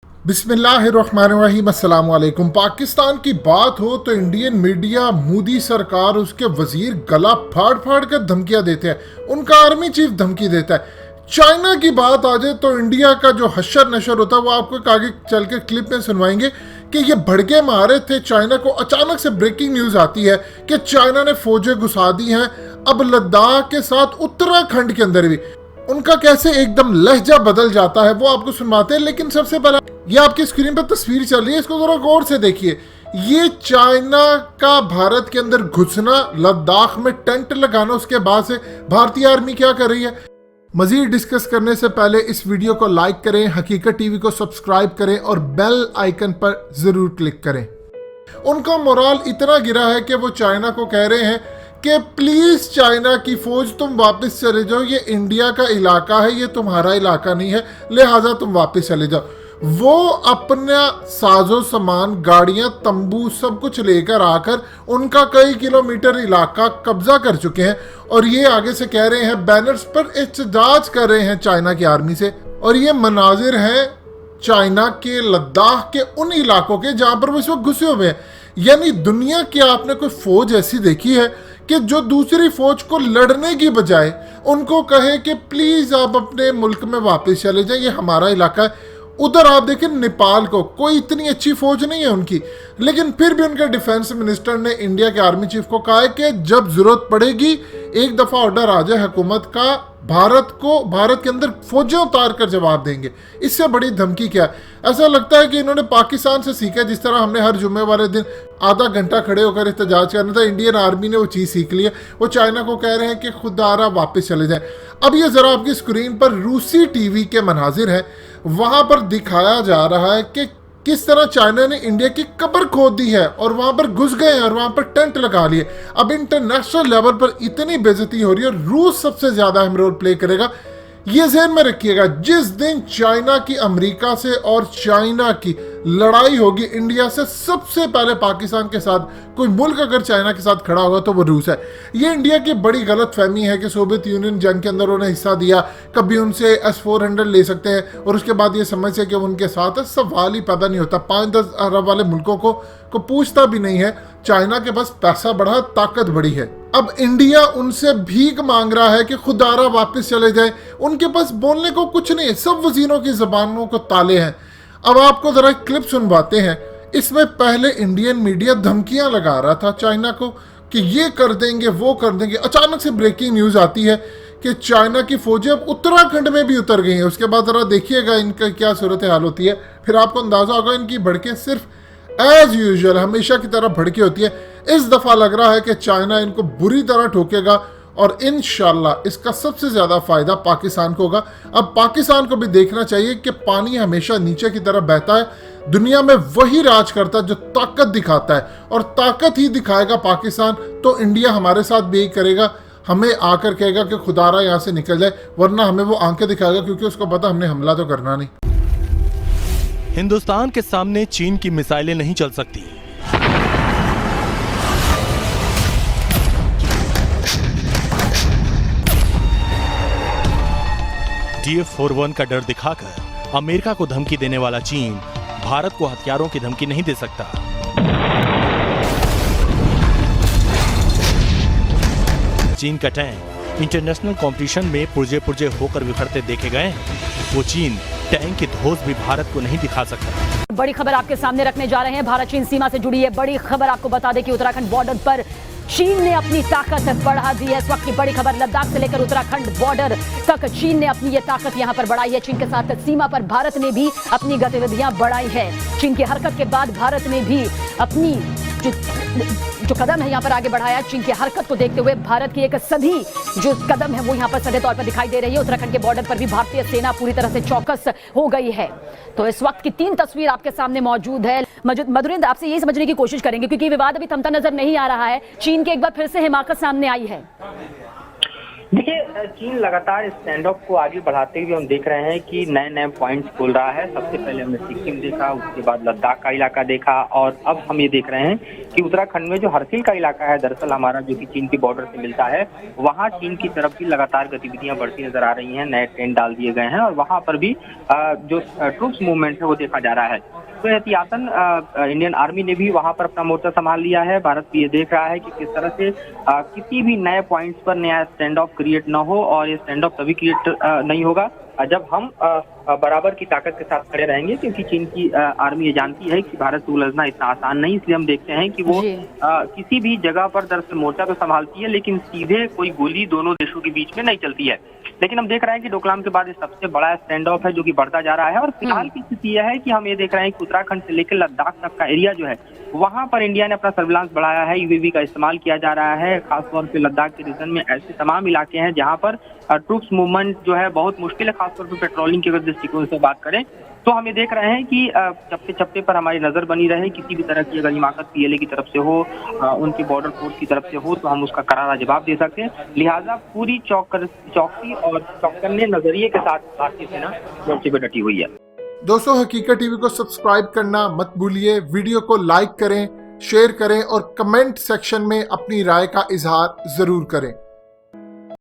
बिस्मिल्लाहिर्रहमानिर्रहीम, अस्सलाम वालेकुम। पाकिस्तान की बात हो तो इंडियन मीडिया, मोदी सरकार, उसके वजीर गला फाड़ फाड़ कर धमकियां देते हैं, उनका आर्मी चीफ धमकी देता है। चाइना की बात आ जाए तो इंडिया का जो हशर नशर होता है वो आपको एक आगे चल के क्लिप में सुनवाएंगे कि ये भड़के मारे थे चाइना को। अचानक से ब्रेकिंग न्यूज आती है कि चाइना ने फौजें घुसा दी हैं अब लद्दाख के साथ उत्तराखंड के अंदर भी। उनका कैसे एकदम लहजा बदल जाता है वो आपको सुनवाते हैं, लेकिन सबसे पहले ये आपकी स्क्रीन पर तस्वीर चल रही है, इसको जरा गौर से देखिए। ये चाइना का भारत के अंदर घुसना, लद्दाख में टेंट लगाना, उसके बाद से भारतीय आर्मी क्या कर रही है। मजीद डिस्कस करने से पहले इस वीडियो को लाइक करें, हकीकत टीवी को सब्सक्राइब करें और बेल आइकन पर जरूर क्लिक करें। उनका मोराल इतना गिरा है कि वो चाइना को कह रहे हैं कि प्लीज चाइना की फौज तुम वापस चले जाओ, ये इंडिया का इलाका है, ये तुम्हारा इलाका नहीं है, लिहाजा तुम वापस चले जाओ। वो अपना साजो सामान, गाड़ियां, तंबू सब कुछ लेकर आकर उनका कई किलोमीटर इलाका कब्जा कर चुके हैं और ये आगे से कह रहे हैं, बैनर्स पर एहतजाज कर रहे हैं चाइना की आर्मी से। और ये मनाजिर हैं चाइना के लद्दाख के उन इलाकों के जहां पर वो इस वक्त घुसे हुए हैं। यानी दुनिया की आपने कोई फौज ऐसी देखी है कि जो दूसरी फौज को लड़ने की बजाय उनको कहे कि प्लीज आप अपने मुल्क में वापस चले जाएं, ये हमारा इलाका है। उधर आप देखें नेपाल को, कोई इतनी अच्छी फौज नहीं है उनकी, लेकिन फिर भी उनके डिफेंस मिनिस्टर ने इंडिया के आर्मी चीफ को कहा है कि जब जरूरत पड़ेगी एक दफा ऑर्डर आ जाए हुकूमत का, भारत के अंदर फौजें उतार कर जवाब देंगे। इससे बड़ी धमकी क्या है। ऐसा लगता है कि इन्होंने पाकिस्तान से सीखा, जिस तरह हमने हर जुम्मे वाले दिन आधा घंटा खड़े होकर एहतजाज करना था, इंडियन आर्मी ने वो चीज़ सीख ली है। वो चाइना को कह रहे हैं कि खुदारा वापस चले जाएं। अब ये जरा आपकी स्क्रीन पर रूसी टीवी के मनाजिर हैं, वहां पर दिखाया जा रहा है कि किस तरह चाइना ने इंडिया की कब्र खोद दी है और वहां पर घुस गए हैं और वहां पर टेंट लगा लिए। अब इंटरनेशनल लेवल पर इतनी बेइज्जती हो रही है, रूस सबसे ज्यादा अहम रोल प्ले करेगा। ये ज़हन में रखिएगा, जिस दिन चाइना की अमेरिका से और चाइना की लड़ाई होगी इंडिया से, सबसे पहले पाकिस्तान के साथ कोई मुल्क अगर चाइना के साथ खड़ा होगा तो वो रूस है। ये इंडिया की बड़ी गलत फहमी है कि सोवियत यूनियन जंग के अंदर उन्हें हिस्सा दिया, कभी उनसे S-400 ले सकते हैं और उसके बाद ये समझ से कि उनके साथ है। सवाल ही पैदा नहीं होता। 5-10 अरब वाले मुल्कों को पूछता भी नहीं है। चाइना के पास पैसा बढ़ा, ताकत बड़ी है। अब इंडिया उनसे भीख मांग रहा है कि खुदारा वापस चले जाए। उनके पास बोलने को कुछ नहीं है, सब वजीरों की जबानों को ताले हैं। अब आपको जरा क्लिप सुनवाते हैं। इसमें पहले इंडियन मीडिया धमकियां लगा रहा था चाइना को कि ये कर देंगे, वो कर देंगे। अचानक से ब्रेकिंग न्यूज आती है कि चाइना की फौजें अब उत्तराखंड में भी उतर गई हैं। उसके बाद जरा देखिएगा इनका क्या सूरत हाल होती है, फिर आपको अंदाजा होगा इनकी भड़के सिर्फ एज यूजुअल हमेशा की तरह भड़की होती है। इस दफा लग रहा है कि चाइना इनको बुरी तरह ठोकेगा और इंशाल्लाह इसका सबसे ज्यादा फायदा पाकिस्तान को होगा। अब पाकिस्तान को भी देखना चाहिए कि पानी हमेशा नीचे की तरफ बहता है। दुनिया में वही राज करता है जो ताकत दिखाता है और ताकत ही दिखाएगा पाकिस्तान। तो इंडिया हमारे साथ भी यही करेगा, हमें आकर कहेगा कि खुदारा यहाँ से निकल जाए, वरना हमें वो आंखें दिखाएगा क्योंकि उसको पता हमने हमला तो करना नहीं। हिंदुस्तान के सामने चीन की मिसाइलें नहीं चल सकती। DF-41 का डर दिखाकर अमेरिका को धमकी देने वाला चीन भारत को हथियारों की धमकी नहीं दे सकता। चीन का टैंक इंटरनेशनल कंपटीशन में पुर्जे होकर बिखरते देखे गए हैं। वो चीन टैंक की धौंस भी भारत को नहीं दिखा सकता। बड़ी खबर आपके सामने रखने जा रहे हैं। भारत चीन सीमा से जुड़ी है बड़ी खबर। आपको बता दें कि उत्तराखंड बॉर्डर पर चीन ने अपनी ताकत बढ़ा दी है। इस वक्त की बड़ी खबर, लद्दाख से लेकर उत्तराखंड बॉर्डर तक चीन ने अपनी ये ताकत यहां पर बढ़ाई है। चीन के साथ सीमा पर भारत ने भी अपनी गतिविधियां बढ़ाई है। चीन की हरकत के बाद भारत ने भी अपनी जो कदम है यहाँ पर आगे बढ़ाया। चीन की हरकत को देखते हुए भारत की एक सधी जो कदम है वो यहाँ पर सधे तौर पर दिखाई दे रही है। उत्तराखंड के बॉर्डर पर भी भारतीय सेना पूरी तरह से चौकस हो गई है। तो इस वक्त की 3 तस्वीर आपके सामने मौजूद है। मधुरेंद्र, आपसे यही समझने की कोशिश करेंगे क्योंकि विवाद अभी थमता नजर नहीं आ रहा है। चीन की एक बार फिर से हिमाकत सामने आई है। देखिए, चीन लगातार स्टैंड ऑफ को आगे बढ़ाते हुए हम देख रहे हैं कि नए नए पॉइंट्स खोल रहा है। सबसे पहले हमने सिक्किम देखा, उसके बाद लद्दाख का इलाका देखा और अब हम ये देख रहे हैं कि उत्तराखंड में जो हरसिल का इलाका है दरअसल हमारा, जो कि चीन की बॉर्डर से मिलता है, वहाँ चीन की तरफ भी लगातार गतिविधियां बढ़ती नजर आ रही हैं। नए टेंट डाल दिए गए हैं और वहाँ पर भी जो ट्रूप्स मूवमेंट है वो देखा जा रहा है। तो एहतियातन इंडियन आर्मी ने भी वहां पर अपना मोर्चा संभाल लिया है। भारत भी ये देख रहा है कि किस तरह से किसी भी नए पॉइंट्स पर नया स्टैंड ऑफ क्रिएट न हो, और ये स्टैंड ऑफ तभी क्रिएट नहीं होगा जब हम बराबर की ताकत के साथ खड़े रहेंगे, क्योंकि चीन की आर्मी ये जानती है कि भारत से उलझना इतना आसान नहीं। इसलिए हम देखते हैं कि वो किसी भी जगह पर दरअसल मोर्चा तो संभालती है, लेकिन सीधे कोई गोली दोनों देशों के बीच में नहीं चलती है। लेकिन हम देख रहे हैं कि डोकलाम के बाद ये सबसे बड़ा स्टैंड ऑफ है जो कि बढ़ता जा रहा है। और फिलहाल की स्थिति यह है कि हम ये देख रहे हैं कि उत्तराखंड से लेकर लद्दाख तक का एरिया जो है वहां पर इंडिया ने अपना सर्विलांस बढ़ाया है। यूएवी का इस्तेमाल किया जा रहा है। खासतौर पे लद्दाख के रीजन में ऐसे तमाम इलाके हैं जहां पर ट्रूप्स मूवमेंट जो है बहुत मुश्किल है, खासतौर पर पेट्रोलिंग के दृष्टिकोण से बात करें तो हम ये देख रहे हैं कि चप्पे चप्पे पर हमारी नजर बनी रहे। किसी भी तरह की अगर हिमाकत पीएलए की तरफ से हो, उनके बॉर्डर फोर्स की तरफ से हो, तो हम उसका करारा जवाब दे सकते हैं। लिहाजा पूरी चौकसी और चौकन्ने नजरिए के साथ भारतीय सेना मोर्चे पर डटी हुई है। दोस्तों, हकीकत टीवी को सब्सक्राइब करना मत भूलिए। वीडियो को लाइक करें, शेयर करें और कमेंट सेक्शन में अपनी राय का इजहार जरूर करें।